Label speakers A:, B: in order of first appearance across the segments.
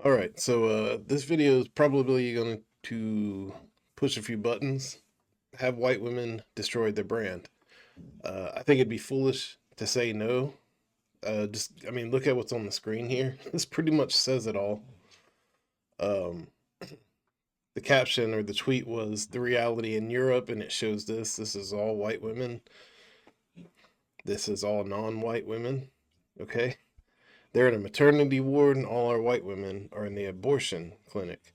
A: All right, so this video is probably going to push a few buttons. Have white women destroyed their brand? I think it'd be foolish to say no. I mean, look at what's on the screen here. This pretty much says it all. Um, the caption or the tweet was the reality in Europe, and it shows this. This is all white women. This is all non-white women. Okay, they're in a maternity ward, and all our white women are in the abortion clinic.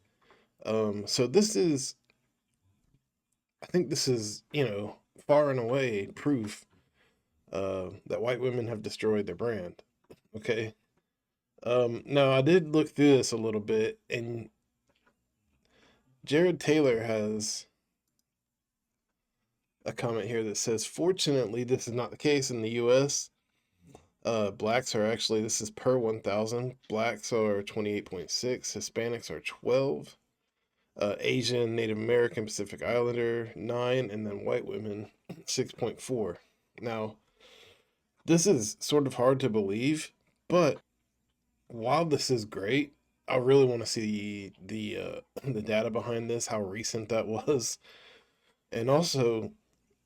A: So this is I think this is, far and away proof that white women have destroyed their brand. Okay. Now I did look through this a little bit, and Jared Taylor has a comment here that says, "Fortunately, this is not the case in the U.S. Blacks are actually, this is per 1,000. Blacks are 28.6, Hispanics are 12, Asian, Native American, Pacific Islander 9, and then white women 6.4. Now, this is sort of hard to believe, but while this is great, I really want to see the data behind this, how recent that was, and also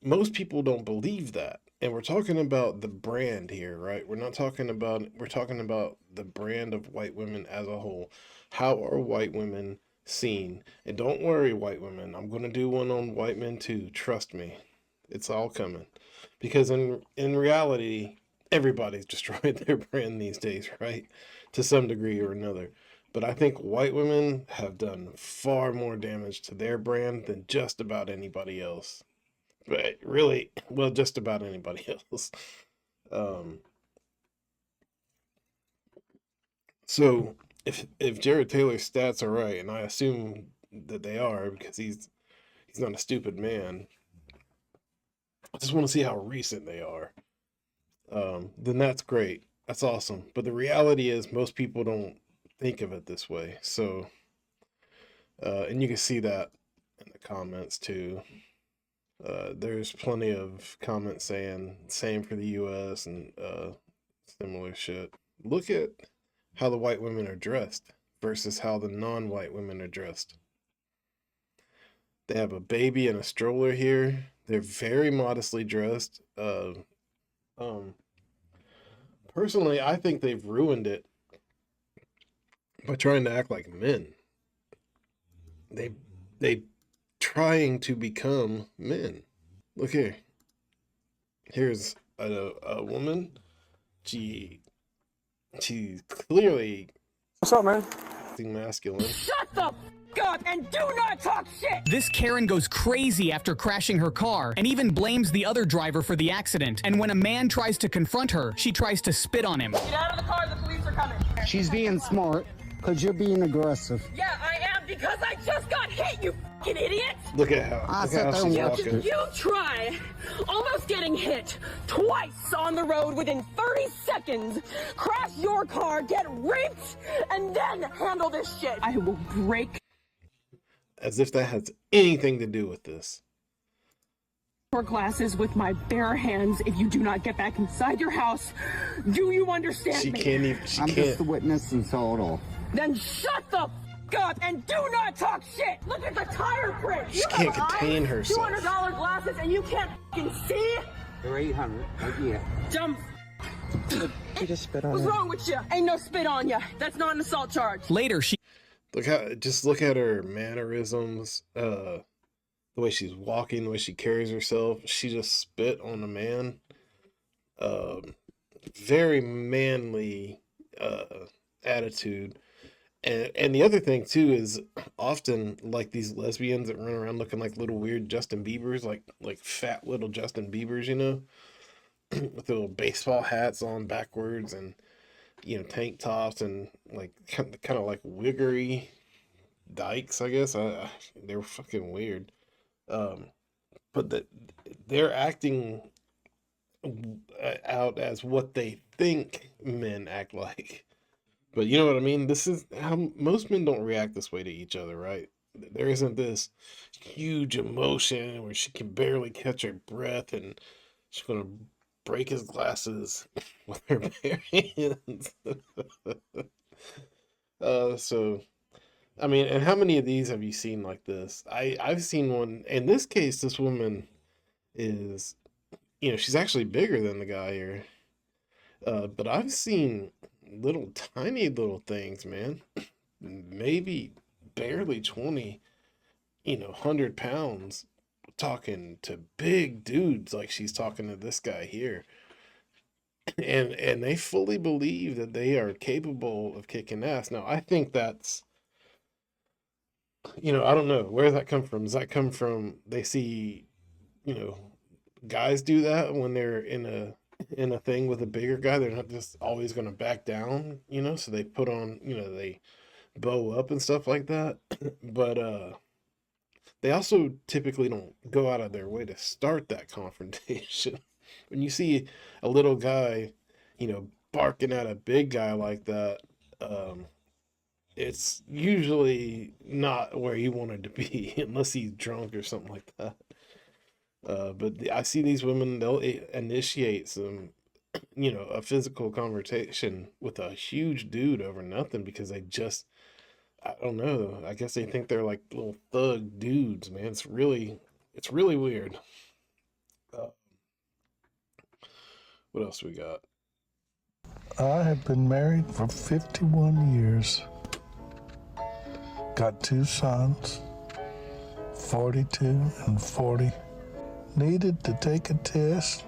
A: most people don't believe that. And we're talking about the brand here, right? We're talking about the brand of white women as a whole. How are white women seen? And don't worry, white women, I'm going to do one on white men too. Trust me. It's all coming. Because in reality, everybody's destroyed their brand these days, right? To some degree or another. But I think white women have done far more damage to their brand than just about anybody else. But really, well, just about anybody else. Um, so if Jared Taylor's stats are right, and I assume that they are because he's not a stupid man, I just want to see how recent they are. Then that's great. That's awesome. But the reality is, most people don't think of it this way. So, and you can see that in the comments too. There's plenty of comments saying same for the U.S. and similar shit. Look at how the white women are dressed versus how the non-white women are dressed. They have a baby and a stroller here. They're very modestly dressed. Um, Personally, I think they've ruined it by trying to act like men. They they trying to become men. Look here. Here's a woman. She she's clearly
B: What's up, man?
A: masculine.
C: Shut the f up and do not talk shit!
D: This Karen goes crazy after crashing her car and even blames the other driver for the accident. And when a man tries to confront her, she tries to spit on him.
C: Get out of the car, the police are coming.
E: She's being smart because you're being aggressive.
C: Yeah, I am because I just got hit, you fucking idiot!
A: Look at how she's walking.
C: You try almost getting hit twice on the road within 30 seconds, crash your car, get raped, and then handle this shit. I will break
A: As if that has anything to do with this.
C: your glasses with my bare hands if you do not get back inside your house. Do you understand
A: She
C: me?
A: can't even.
E: I'm just the witness and total.
C: Then shut the f up and do not talk shit! Look at the tire print!
A: She can't contain herself.
C: $200 glasses and you can't f***ing see?
E: They're 800. Yeah.
C: Dumb.
E: You just spit on
C: What's
E: her.
C: wrong with you? Ain't no spit on you. That's not an assault charge.
D: Later, she
A: Look at her mannerisms, the way she's walking, the way she carries herself. She just spit on a man. Very manly attitude. And the other thing too is often like these lesbians that run around looking like little weird Justin Biebers, like fat little Justin Biebers, with little baseball hats on backwards and tank tops and like kind of like wiggery dykes, I guess. They were fucking weird. But they're acting out as what they think men act like. But you know what I mean? This is how most men don't react this way to each other, right? There isn't this huge emotion where she can barely catch her breath and she's gonna break his glasses with her bare hands. So I mean, and how many of these have you seen like this? I've seen one. In this case, this woman is, she's actually bigger than the guy here. But I've seen little tiny little things, man. Maybe barely 20, 100 pounds, talking to big dudes like she's talking to this guy here. And they fully believe that they are capable of kicking ass. Now, I think that's, I don't know. Where does that come from? Does that come from they see, you know, guys do that when they're in a thing with a bigger guy? They're not just always going to back down, so they put on, they bow up and stuff like that. But they also typically don't go out of their way to start that confrontation. When you see a little guy, barking at a big guy like that, it's usually not where he wanted to be unless he's drunk or something like that. But I see these women, they'll initiate some, a physical conversation with a huge dude over nothing because they just, I don't know. I guess they think they're like little thug dudes, man. It's really weird. Uh, what else we got?
B: I have been married for 51 years. Got 2 sons, 42 and 40. Needed to take a test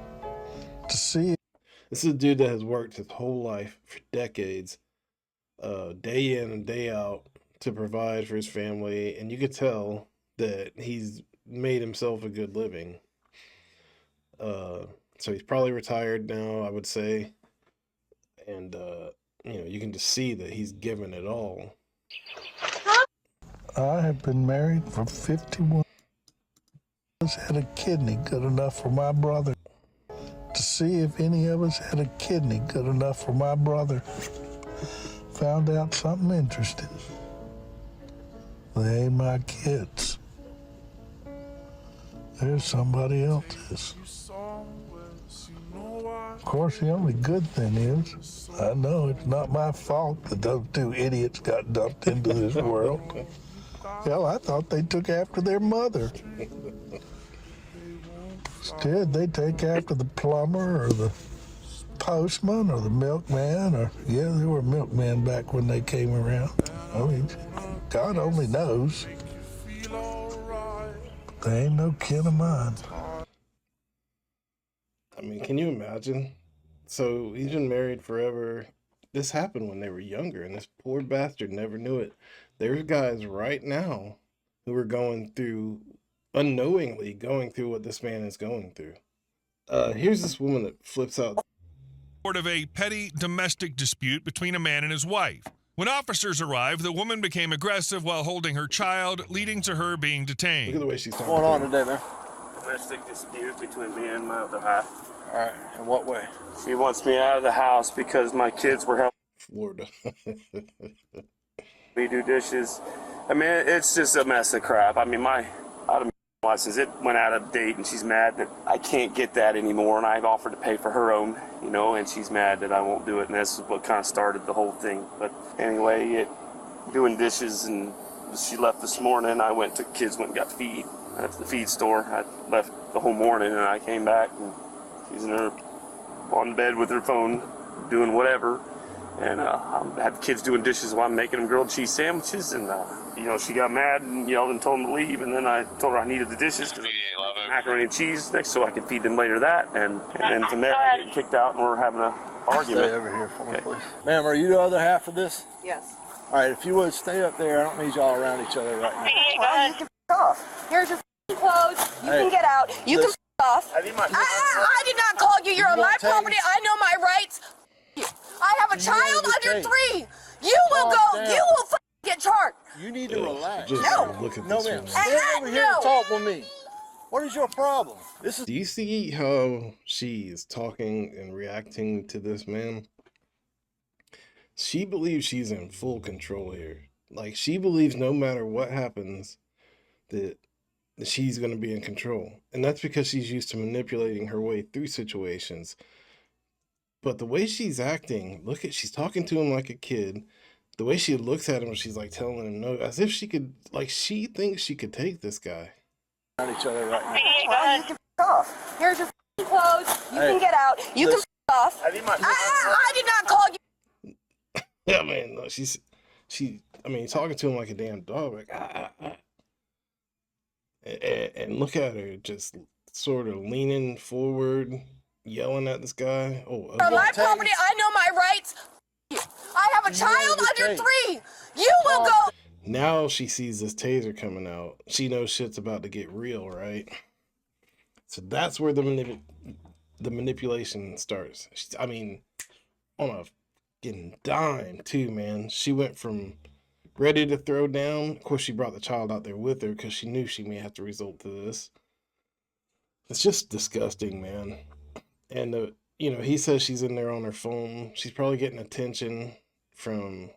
B: to see.
A: This is a dude that has worked his whole life for decades, day in and day out, to provide for his family, and you could tell that he's made himself a good living. So he's probably retired now, I would say, and you can just see that he's given it all.
B: I have been married for 51 years. Had a kidney good enough for my brother. To see if any of us had a kidney good enough for my brother. Found out something interesting. They ain't my kids. There's somebody else's. Of course, the only good thing is, I know it's not my fault that those 2 idiots got dumped into this world. Hell, I thought they took after their mother. Instead, they take after the plumber or the postman or the milkman, or, yeah, there were milkmen back when they came around. I mean, God only knows. They ain't no kin of mine.
A: I mean, can you imagine? So he's been married forever. This happened when they were younger, and this poor bastard never knew it. There's guys right now who are unknowingly going through what this man is going through. Here's this woman that flips out.
F: Of a petty domestic dispute between a man and his wife. When officers arrived, the woman became aggressive while holding her child, leading to her being detained.
A: Look at the way she's talking.
G: What's going on today, man?
H: Domestic dispute between me and my other half.
G: All right, in what way?
H: She wants me out of the house because my kids were helping
A: Florida.
H: me do dishes. I mean, it's just a mess of crap. I mean, my license, it went out of date, and she's mad that I can't get that anymore, and I've offered to pay for her own, and she's mad that I won't do it, and this is what kind of started the whole thing. But anyway, doing dishes, and she left this morning. I went and got feed at the feed store. I left the whole morning, and I came back, and she's on bed with her phone, doing whatever. And I had the kids doing dishes while I'm making them grilled cheese sandwiches. And, she got mad and yelled and told them to leave. And then I told her I needed the dishes because macaroni and cheese next so I could feed them later that. And then from there, I get kicked out and we're having an argument.
G: Stay over here for me, please. Ma'am, are you the other half of this?
I: Yes.
G: All right, if you would stay up there, I don't need y'all around each other right now.
I: Well, you can off. Here's your clothes. You can get out. You can off. I did not call you. You're on my property. I know my rights. I have a child under 3. You will go. You will get charged.
G: You need to relax.
I: No.
A: Look at
G: No,
A: this
G: ma'am.
A: woman.
G: Stand over here and talk with me. What is your problem?
A: Do you see how she is talking and reacting to this man? She believes she's in full control here. Like, she believes no matter what happens that she's going to be in control. And that's because she's used to manipulating her way through situations. But the way she's acting, she's talking to him like a kid, the way she looks at him, she's like telling him no, as if she could, like, she thinks she could take this guy.
G: Around each other right now.
I: Well, you can off. Here's your clothes. You can get out. You can off. I did not call you.
A: Yeah, man, no, I mean, talking to him like a damn dog, like, and look at her, just sort of leaning forward, yelling at this guy. Oh,
I: On my property, I know my rights. I have a child under 3. You will go.
A: Now she sees this taser coming out. She knows shit's about to get real, right? So that's where the manipulation starts. I mean, on a fucking dime too, man. She went from ready to throw down. Of course, she brought the child out there with her because she knew she may have to resort to this. It's just disgusting, man. And he says she's in there on her phone. She's probably getting attention from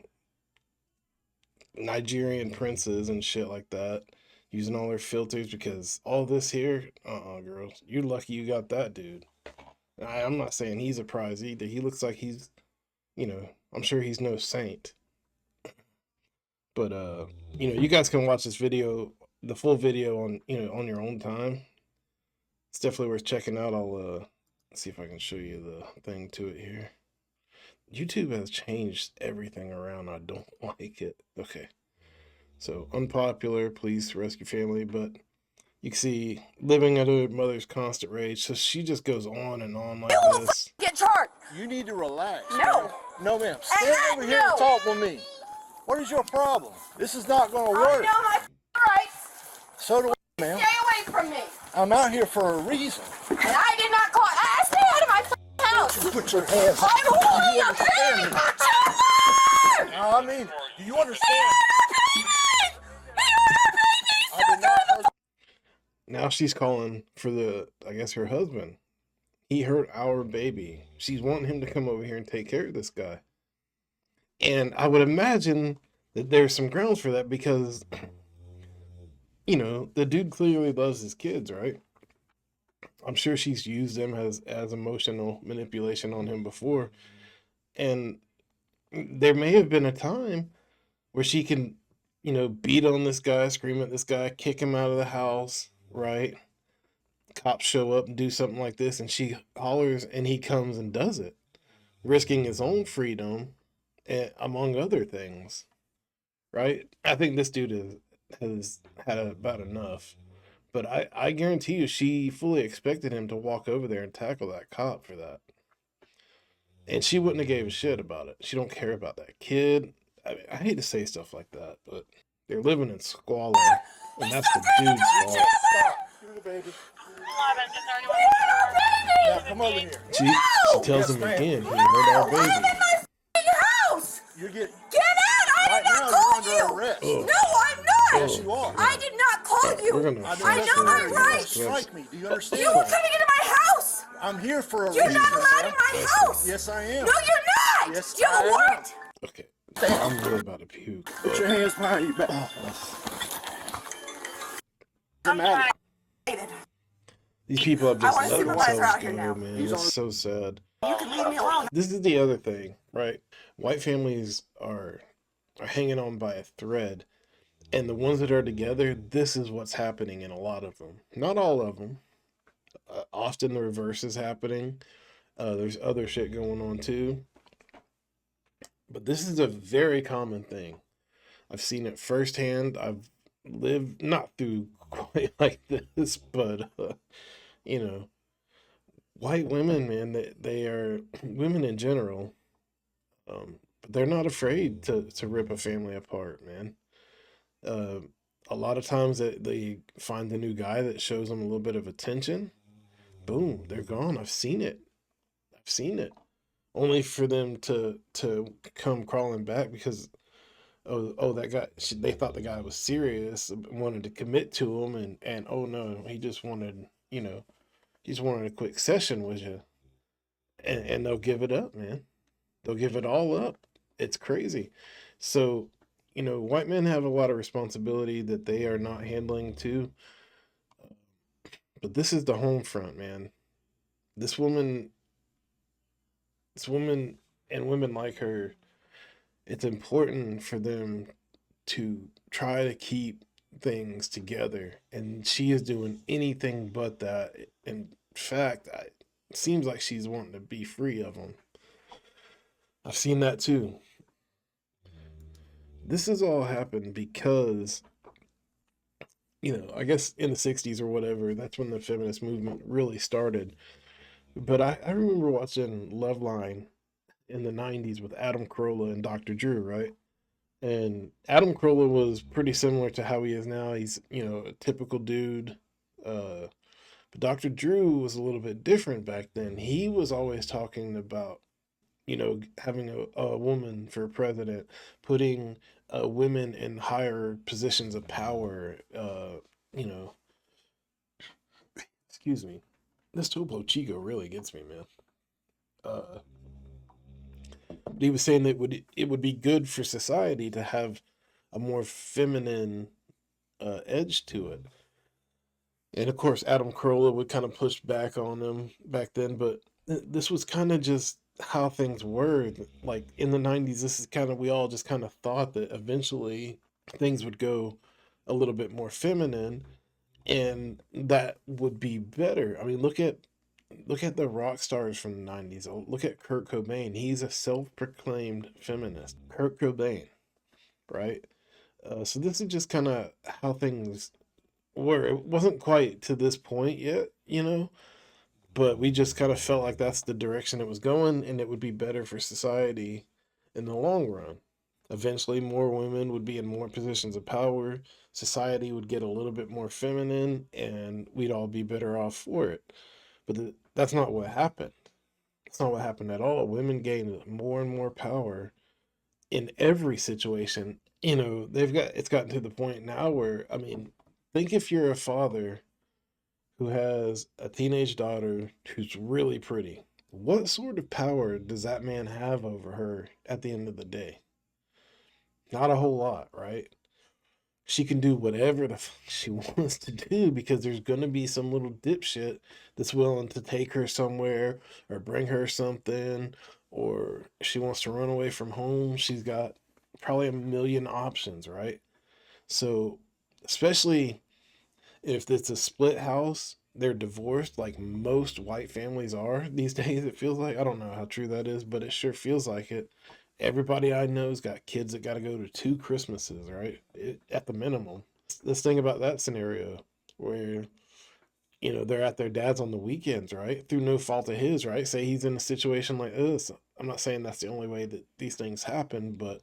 A: Nigerian princes and shit like that, using all their filters, because all this here, girls, you're lucky you got that dude. I'm not saying he's a prize either. He looks like he's, I'm sure he's no saint. But, you guys can watch this video, the full video on your own time. It's definitely worth checking out. I'll, see if I can show you the thing to it here. YouTube has changed everything around. I don't like it. Okay. So, unpopular, police rescue family, but you can see living under mother's constant rage. So she just goes on and on like this.
I: Get charged.
G: You need to relax.
I: No.
G: No, ma'am. Stand over here and talk with me. What is your problem? This is not going to work.
I: I know my rights.
G: So do I, ma'am.
I: Stay away from me.
G: I'm out here for a reason.
I: And I did not call. Stay out of my house.
G: Put your hands up.
I: I'm holding a baby.
G: Now, I mean, do you understand?
A: Now she's calling for her husband. He hurt our baby. She's wanting him to come over here and take care of this guy. And I would imagine that there's some grounds for that because, the dude clearly loves his kids, right? I'm sure she's used them as emotional manipulation on him before. And there may have been a time where she can, beat on this guy, scream at this guy, kick him out of the house, right? Cops show up and do something like this, and she hollers, and he comes and does it, risking his own freedom, among other things, right? I think this dude has had about enough. But I guarantee you she fully expected him to walk over there and tackle that cop for that. And she wouldn't have gave a shit about it. She don't care about that kid. I hate to say stuff like that, but they're living in squalor. And that's the dude's fault.
G: Stop. Here, baby. Now, come over here.
A: She tells him again, he hurt our baby.
I: I'm in my house.
G: You're getting...
I: Get out. I did not call you.
G: Under arrest.
I: No, I'm not.
G: Yes, you are.
I: I did not call you. I know my rights.
G: Strike me. Do you understand?
I: You were coming into my house.
G: I'm here for a
I: You're
G: reason.
I: not allowed in my house.
G: Yes, I am.
I: No, you're not.
G: Yes,
I: You
G: I am.
I: weren't.
A: Okay, I'm really about to puke.
G: Put your hands behind your back.
A: These people have just
I: I want a
A: let
I: supervisor
A: themselves
I: out here now.
A: go, man. It's so sad.
I: You can leave me alone.
A: This is the other thing, right? White families are hanging on by a thread, and the ones that are together, this is what's happening in a lot of them. Not all of them. Often the reverse is happening. There's other shit going on too. But this is a very common thing. I've seen it firsthand. I've lived not through quite like this, but white women, man, they are women in general. But they're not afraid to rip a family apart, man. A lot of times they find the new guy that shows them a little bit of attention. Boom, they're gone. I've seen it. Only for them to come crawling back because that guy, they thought the guy was serious, wanted to commit to him, and oh no, he just wanted a quick session with you, and they'll give it up, man. They'll give it all up. It's crazy. So, white men have a lot of responsibility that they are not handling too. But this is the home front, man. This woman and women like her, it's important for them to try to keep things together, and she is doing anything but that. In fact, it seems like she's wanting to be free of them. I've seen that too. This has all happened because, I guess in the 60s or whatever, that's when the feminist movement really started. But I remember watching Loveline in the 90s with Adam Carolla and Dr. Drew, right? And Adam Carolla was pretty similar to how he is now. He's, a typical dude. But Dr. Drew was a little bit different back then. He was always talking about, having a woman for president, putting women in higher positions of power, you know, excuse me. This Topo Chico really gets me, man. Uh, but he was saying that it would be good for society to have a more feminine edge to it. And of course, Adam Carolla would kind of push back on him back then, but this was kind of just how things were. Like in the 90s, this is kind of, we all just kind of thought that eventually things would go a little bit more feminine and that would be better. I mean, look at the rock stars from the 90s. Look at Kurt Cobain. He's a self-proclaimed feminist. Kurt Cobain, right? So this is just kind of how things were. It wasn't quite to this point yet, but we just kind of felt like that's the direction it was going and it would be better for society in the long run. Eventually, more women would be in more positions of power. Society would get a little bit more feminine and we'd all be better off for it. But that's not what happened. That's not what happened at all. Women gained more and more power in every situation. It's gotten to the point now where, I mean, think if you're a father who has a teenage daughter who's really pretty, what sort of power does that man have over her at the end of the day? Not a whole lot, right? She can do whatever the fuck she wants to do because there's gonna be some little dipshit that's willing to take her somewhere or bring her something, or if she wants to run away from home, she's got probably a million options, right? So, especially if it's a split house, they're divorced like most white families are these days, it feels like. I don't know how true that is, but it sure feels like it. Everybody I know's got kids that got to go to 2 Christmases, right? At the minimum. Let's think about that scenario where, they're at their dad's on the weekends, right? Through no fault of his, right? Say he's in a situation like this. I'm not saying that's the only way that these things happen, but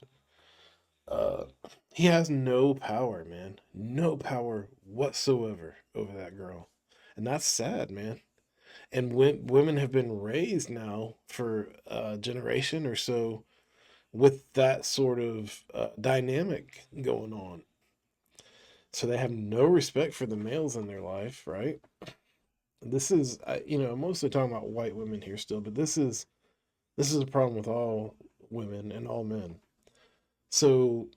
A: he has no power, man. No power whatsoever over that girl. And that's sad, man. And when women have been raised now for a generation or so with that sort of dynamic going on. So they have no respect for the males in their life, right? This is, I'm mostly talking about white women here still, but this is a problem with all women and all men. So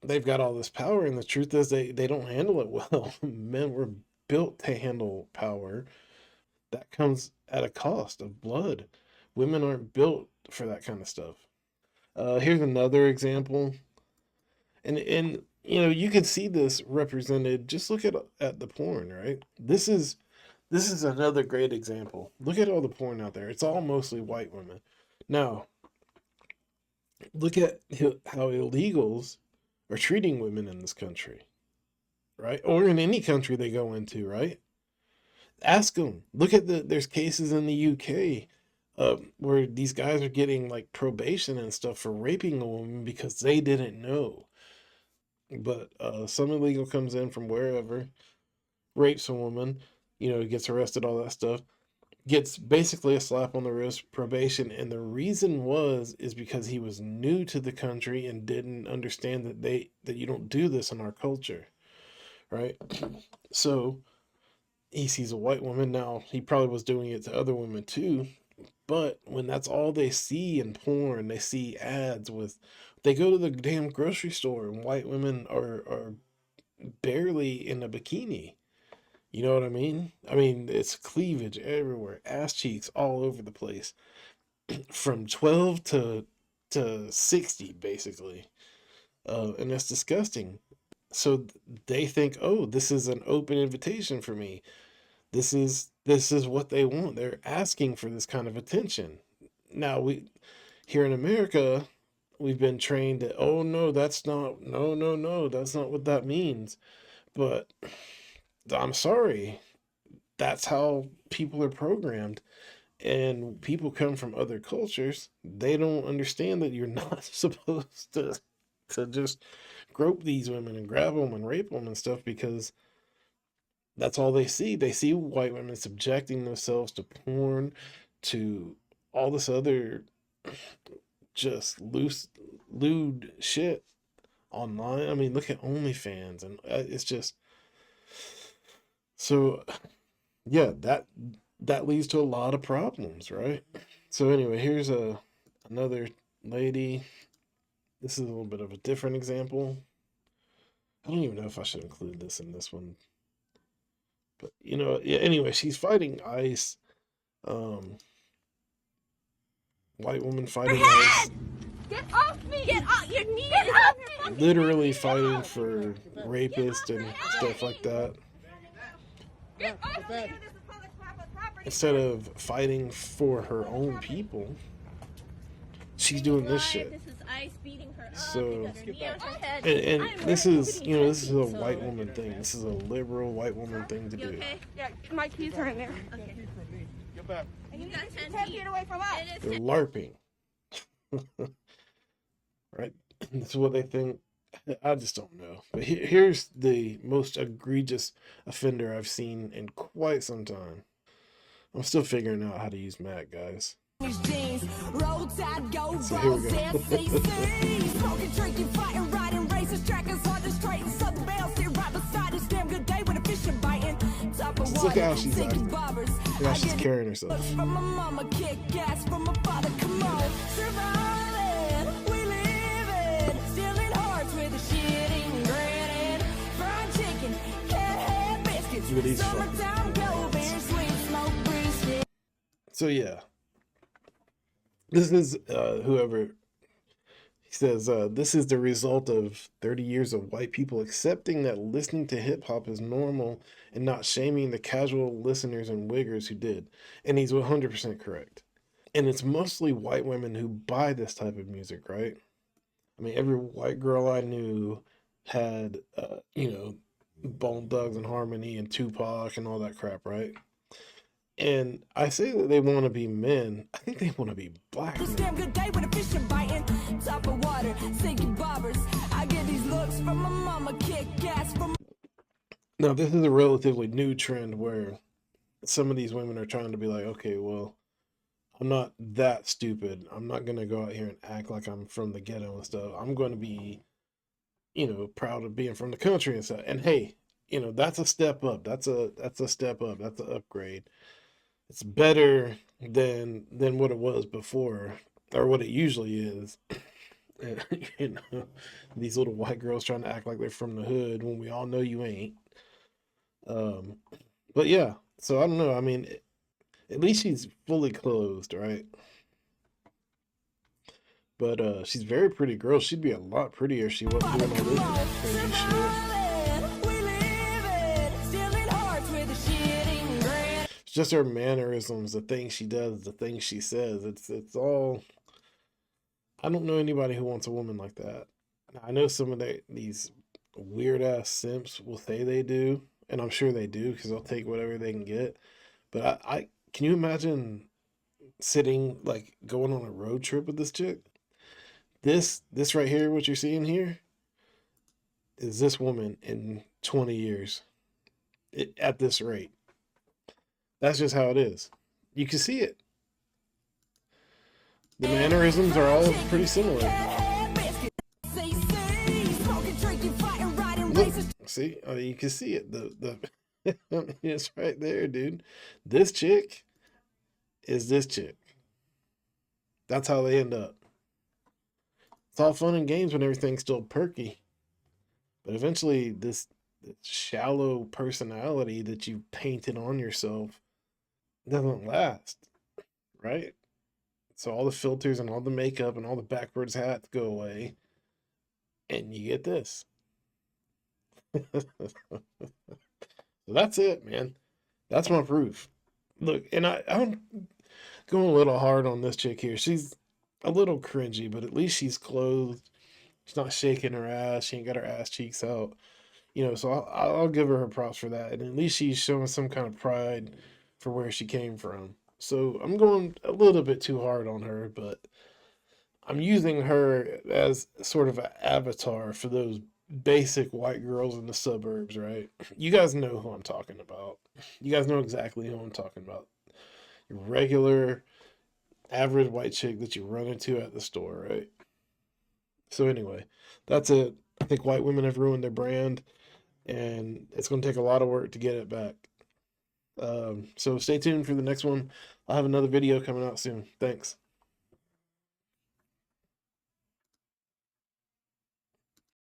A: they've got all this power, and the truth is they don't handle it well. Men were built to handle power. That comes at a cost of blood. Women aren't built for that kind of stuff. Here's another example, and you can see this represented. Just look at the porn, right? This is another great example. Look at all the porn out there. It's all mostly white women. Now, look at how illegals are treating women in this country, right? Or in any country they go into, right? Ask them. Look at there's cases in the UK where these guys are getting like probation and stuff for raping a woman because they didn't know. But some illegal comes in from wherever, rapes a woman, gets arrested, all that stuff, gets basically a slap on the wrist, probation, and the reason is because he was new to the country and didn't understand that you don't do this in our culture, right? So he sees a white woman. Now he probably was doing it to other women too, but when that's all they see in porn, they see ads they go to the damn grocery store and white women are barely in a bikini. You know what I mean? I mean, it's cleavage everywhere, ass cheeks all over the place, from 12 to to 60 basically. And that's disgusting. So they think, oh, this is an open invitation for me. This is what they want. They're asking for this kind of attention. Now we here in America, we've been trained that, oh no, that's not, no, that's not what that means. But I'm sorry, that's how people are programmed. And people come from other cultures, they don't understand that you're not supposed to just grope these women and grab them and rape them and stuff, because that's all they see. They see white women subjecting themselves to porn, to all this other just lewd shit online. I mean, look at OnlyFans, and it's just so. Yeah, that leads to a lot of problems, right? So anyway, here's another lady. This is a little bit of a different example. I don't even know if I should include this in this one. But yeah, anyway, she's fighting ICE. White woman fighting ICE.
I: Get off me! Get off your knees! Get off me!
A: Literally fighting for rapists and stuff like that.
I: Get off me!
A: Instead of fighting for her own people, she's doing this shit.
I: This is ICE beating her up.
A: So,
I: Head.
A: and this is, this is a white woman thing. This is a liberal white woman thing to do.
I: Okay? Yeah, my keys are in there. Okay.
G: Get back.
I: And you got 10 feet away from us.
A: They're LARPing. Right? This is what they think. I just don't know. But here's the most egregious offender I've seen in quite some time. I'm still figuring out how to use Mac, guys. So here we go. Just look at how she's acting. Look how she's carrying herself. Look at these fucking. So yeah. This is whoever he says this is the result of 30 years of white people accepting that listening to hip hop is normal and not shaming the casual listeners and wiggers who did. And he's 100% correct. And it's mostly white women who buy this type of music, right? I mean, every white girl I knew had Bone Thugs and Harmony and Tupac and all that crap, right? And I say that they want to be men. I think they want to be black men. Now, this is a relatively new trend where some of these women are trying to be like, okay, well, I'm not that stupid. I'm not going to go out here and act like I'm from the ghetto and stuff. I'm going to be, proud of being from the country and stuff. And hey, that's a step up. That's a step up. That's an upgrade. It's better than what it was before, or what it usually is. These little white girls trying to act like they're from the hood when we all know you ain't. But yeah, so I don't know. I mean, at least she's fully clothed, right? But she's a very pretty girl. She'd be a lot prettier if she wasn't doing all this crazy shit. Just her mannerisms, the things she does, the things she says. It's all. I don't know anybody who wants a woman like that. I know some of these weird ass simps will say they do, and I'm sure they do because they'll take whatever they can get. But I can you imagine sitting going on a road trip with this chick? This right here, what you're seeing here, is this woman in 20 years at this rate. That's just how it is. You can see it. The mannerisms are all pretty similar. Look, see? Oh, you can see it. It's right there, dude. This chick is this chick. That's how they end up. It's all fun and games when everything's still perky. But eventually, this shallow personality that you painted on yourself doesn't last, right? So all the filters and all the makeup and all the backwards hats go away. And you get this. So that's it, man. That's my proof. Look, and I'm going a little hard on this chick here. She's a little cringy, but at least she's clothed. She's not shaking her ass. She ain't got her ass cheeks out. You know, so I'll give her props for that. And at least she's showing some kind of pride for where she came from. So I'm going a little bit too hard on her, but I'm using her as sort of an avatar for those basic white girls in the suburbs, right? You guys know who I'm talking about. You guys know exactly who I'm talking about. Your regular, average white chick that you run into at the store, right? So anyway, that's it. I think white women have ruined their brand, and it's going to take a lot of work to get it back. So stay tuned for the next one. I'll have another video coming out soon. Thanks.